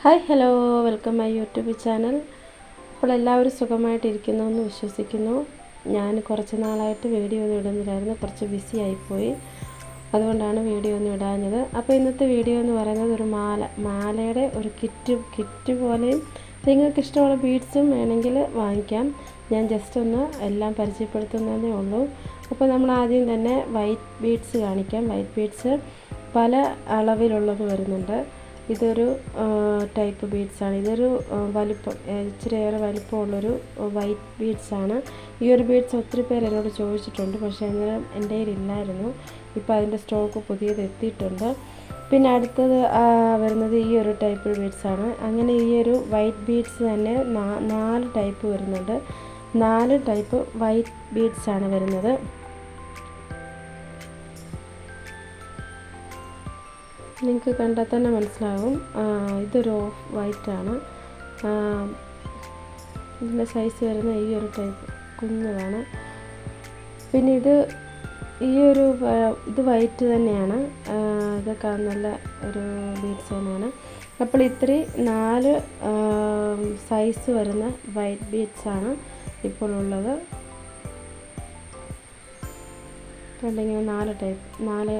Hi hello welcome my YouTube channel. അപ്പോൾ എല്ലാവരും സുഖമായിട്ടിരിക്കുന്നു എന്ന് വിശ്വസിക്കുന്നു. ഞാൻ കുറച്ച് നാളായിട്ട് വീഡിയോ ഒന്നും ഇടുന്നില്ലായിരുന്നു, കുറച്ച് ബിസി ആയിപ്പോയി. അതുകൊണ്ടാണ് വീഡിയോ ഒന്നും ഇടാഞ്ഞത്. അപ്പോൾ ഇന്നത്തെ വീഡിയോ എന്ന് പറയുന്നത് ഒരു മാലയുടെ ഒരു കിറ്റ് പോലെയും നിങ്ങൾക്ക് ഇഷ്ടമുള്ള ബീഡ്സും വേണമെങ്കിൽ വാങ്ങിക്കാം. ഞാൻ ജസ്റ്റ് ഒന്ന് എല്ലാം പരിചയപ്പെടുത്തുന്നതേ ഉള്ളൂ. അപ്പോൾ നമ്മൾ ആദ്യം തന്നെ വൈറ്റ് ബീഡ്സ് കാണിക്കാം. വൈറ്റ് ബീഡ്സ് പല അളവിലുള്ളത് വരുന്നുണ്ട്. ഇതൊരു ടൈപ്പ് ബീഡ്സാണ്. ഇതൊരു ഇച്ചിരിയേറെ വലിപ്പമുള്ളൊരു വൈറ്റ് ബീഡ്സാണ്. ഈ ഒരു ബീഡ്സ് ഒത്തിരി പേര് എന്നോട് ചോദിച്ചിട്ടുണ്ട്, പക്ഷേ അന്നേരം എൻ്റെ കയ്യിലില്ലായിരുന്നു. ഇപ്പോൾ അതിൻ്റെ സ്റ്റോക്ക് പുതിയത് എത്തിയിട്ടുണ്ട്. പിന്നെ അടുത്തത് വരുന്നത് ഈ ഒരു ടൈപ്പ് ബീഡ്സാണ്. അങ്ങനെ ഈ ഒരു വൈറ്റ് ബീഡ്സ് തന്നെ 4 ടൈപ്പ് വരുന്നുണ്ട്. 4 ടൈപ്പ് വൈറ്റ് ബീഡ്സാണ് വരുന്നത്. നിങ്ങൾക്ക് കണ്ടാൽ തന്നെ മനസ്സിലാകും. ഇതൊരു ഓഫ് വൈറ്റാണ്. ഇതിൻ്റെ സൈസ് വരുന്ന ഈ ഒരു ടൈപ്പ് കുഞ്ഞതാണ്. പിന്നെ ഇത് വൈറ്റ് തന്നെയാണ്. ഇതൊക്കെ നല്ല ഒരു ബീഡ്സ് തന്നെയാണ്. അപ്പോൾ ഇത്രയും 4 സൈസ് വരുന്ന വൈറ്റ് ബീഡ്സാണ് ഇപ്പോൾ ഉള്ളത്. കണ്ടിങ്ങനെ 4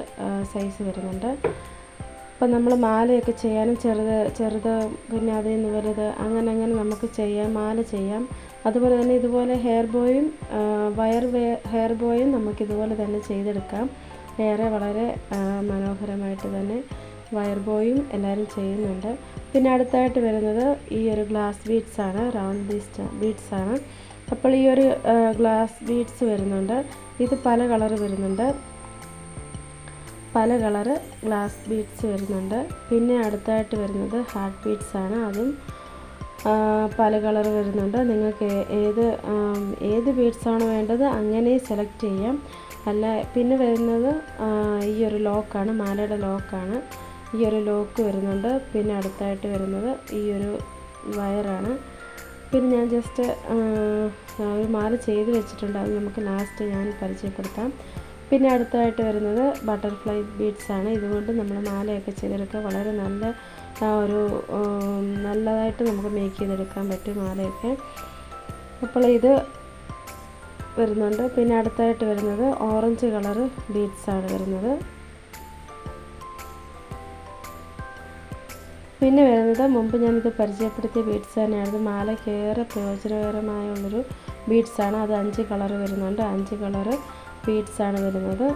സൈസ് വരുന്നുണ്ട്. അപ്പം നമ്മൾ മാലയൊക്കെ ചെയ്യാനും ചെറുത് പിന്നെ അതിൽ നിന്ന് വലുത് അങ്ങനെ നമുക്ക് മാല ചെയ്യാം. അതുപോലെ തന്നെ ഇതുപോലെ ഹെയർ ബോയും നമുക്കിതുപോലെ തന്നെ ചെയ്തെടുക്കാം. വളരെ മനോഹരമായിട്ട് തന്നെ വയർ ബോയും എല്ലാവരും ചെയ്യുന്നുണ്ട്. പിന്നെ അടുത്തായിട്ട് വരുന്നത് ഈ ഒരു ഗ്ലാസ് ബീഡ്സാണ്, റൗണ്ട് ബീഡ്സാണ്. അപ്പോൾ ഈ ഒരു ഗ്ലാസ് ബീഡ്സ് വരുന്നുണ്ട്. ഇത് പല കളർ വരുന്നുണ്ട്. പല കളറ് ഗ്ലാസ് ബീഡ്സ് വരുന്നുണ്ട്. പിന്നെ അടുത്തായിട്ട് വരുന്നത് ഹാർട്ട് ബീഡ്സാണ്. അതും പല കളർ വരുന്നുണ്ട്. നിങ്ങൾക്ക് ഏത് ബീഡ്സാണോ വേണ്ടത് അങ്ങനെ സെലക്ട് ചെയ്യാം. പിന്നെ വരുന്നത് ഈ ഒരു ലോക്കാണ്, മാലയുടെ ലോക്കാണ്. ഈ ഒരു ലോക്ക് വരുന്നുണ്ട്. പിന്നെ അടുത്തായിട്ട് വരുന്നത് ഈ ഒരു വയറാണ്. പിന്നെ ഞാൻ ജസ്റ്റ് ഒരു മാല ചെയ്ത് വെച്ചിട്ടുണ്ട്, അത് നമുക്ക് ലാസ്റ്റ് ഞാൻ പരിചയപ്പെടുത്താം. പിന്നെ അടുത്തായിട്ട് വരുന്നത് ബട്ടർഫ്ലൈ ബീഡ്സാണ്. ഇതുകൊണ്ട് നമ്മൾ മാലയൊക്കെ ചെയ്തെടുക്കുക വളരെ നല്ലതായിട്ട് നമുക്ക് മേക്ക് ചെയ്തെടുക്കാൻ പറ്റും മാലയൊക്കെ. അപ്പോൾ ഇത് വരുന്നുണ്ട്. പിന്നെ അടുത്തായിട്ട് വരുന്നത് ഓറഞ്ച് കളറ് ബീഡ്സാണ് വരുന്നത്. പിന്നെ വരുന്നത് മുമ്പ് ഞാനിത് പരിചയപ്പെടുത്തിയ ബീഡ്സ് തന്നെയാണ്. മാലയ്ക്ക് ഏറെ പ്രയോജനകരമായുള്ളൊരു ബീഡ്സാണ്. അത് 5 കളർ വരുന്നുണ്ട്. 5 കളറ് ബീഡ്സാണ് വരുന്നത്.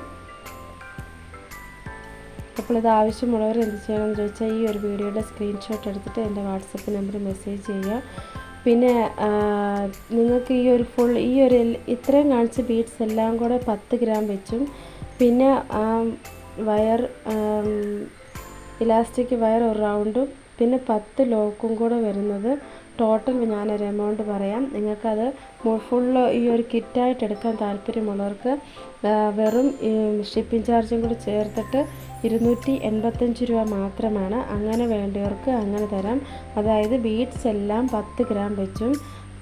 അപ്പോൾ ഇത് ആവശ്യമുള്ളവർ എന്ത് ചെയ്യണമെന്ന് ചോദിച്ചാൽ ഈ ഒരു വീഡിയോയുടെ സ്ക്രീൻഷോട്ട് എടുത്തിട്ട് എൻ്റെ വാട്സപ്പ് നമ്പറിൽ മെസ്സേജ് ചെയ്യുക. പിന്നെ നിങ്ങൾക്ക് ഇത്രയും കാണിച്ച ബീഡ്സ് എല്ലാം കൂടെ 10 ഗ്രാം വെച്ചും പിന്നെ ഇലാസ്റ്റിക് വയർ ഒരു റൗണ്ടും പിന്നെ 10 ലോക്കും കൂടെ വരുന്നത് ടോട്ടൽ ഞാനൊരു എമൗണ്ട് പറയാം. നിങ്ങൾക്കത് ഫുള്ള് ഈ ഒരു കിറ്റായിട്ട് എടുക്കാൻ താല്പര്യമുള്ളവർക്ക് വെറും ഷിപ്പിംഗ് ചാർജും കൂടി ചേർത്തിട്ട് 285 രൂപ മാത്രമാണ്. അങ്ങനെ വേണ്ടവർക്ക് അങ്ങനെ തരാം. അതായത് ബീഡ്സ് എല്ലാം 10 ഗ്രാം വെച്ചും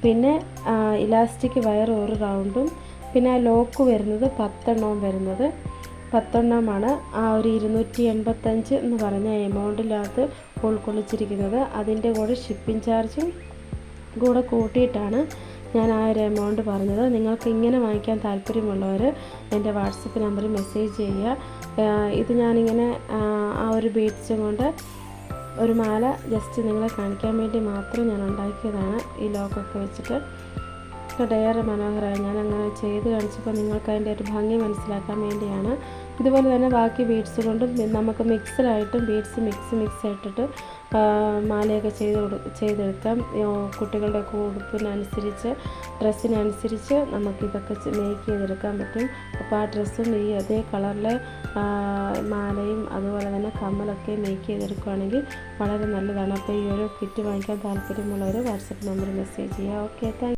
പിന്നെ ഇലാസ്റ്റിക് വയർ ഒരു റൗണ്ടും പിന്നെ ലോക്ക് വരുന്നത് 10 എണ്ണവും വരുന്നത് 10 എണ്ണമാണ്. ആ ഒരു 285 എന്ന് പറഞ്ഞ എമൗണ്ടിനകത്ത് ഉൾക്കൊള്ളിച്ചിരിക്കുന്നത്. അതിൻ്റെ കൂടെ ഷിപ്പിംഗ് ചാർജും കൂടെ കൂട്ടിയിട്ടാണ് ഞാൻ ആ ഒരു എമൗണ്ട് പറഞ്ഞത്. നിങ്ങൾക്ക് ഇങ്ങനെ വാങ്ങിക്കാൻ താല്പര്യമുള്ളവർ എൻ്റെ വാട്സപ്പ് നമ്പറിൽ മെസ്സേജ് ചെയ്യുക. ഇത് ഞാനിങ്ങനെ ആ ഒരു ബീഡ്സും കൊണ്ട് ഒരു മാല ജസ്റ്റ് നിങ്ങളെ കാണിക്കാൻ വേണ്ടി മാത്രം ഞാൻ ഉണ്ടാക്കിയതാണ്. ഈ ലോക്കൊക്കെ വെച്ചിട്ട് ഏറെ മനോഹരമായി ഞാൻ അങ്ങനെ ചെയ്ത് കാണിച്ചപ്പോൾ നിങ്ങൾക്ക് അതിൻ്റെ ഒരു ഭംഗി മനസ്സിലാക്കാൻ വേണ്ടിയാണ്. ഇതുപോലെ തന്നെ ബാക്കി ബീഡ്സ് കൊണ്ടും നമുക്ക് മിക്സഡായിട്ടും ബീഡ്സ് മിക്സ് ആയിട്ടിട്ട് മാലയൊക്കെ ചെയ്തെടുക്കാം. കുട്ടികളുടെ ഉടുപ്പിനനുസരിച്ച് ഡ്രസ്സിനനുസരിച്ച് നമുക്കിതൊക്കെ മേക്ക് ചെയ്തെടുക്കാൻ പറ്റും. അപ്പോൾ ആ ഡ്രസ്സും അതേ കളറിലെ മാലയും അതുപോലെ തന്നെ കമ്മലൊക്കെ മേക്ക് ചെയ്തെടുക്കുകയാണെങ്കിൽ വളരെ നല്ലതാണ്. അപ്പോൾ ഈ ഒരു കിറ്റ് വാങ്ങിക്കാൻ താല്പര്യമുള്ളവർ വാട്സപ്പ് നമ്പറിൽ മെസ്സേജ് ചെയ്യുക. Okay, thank you.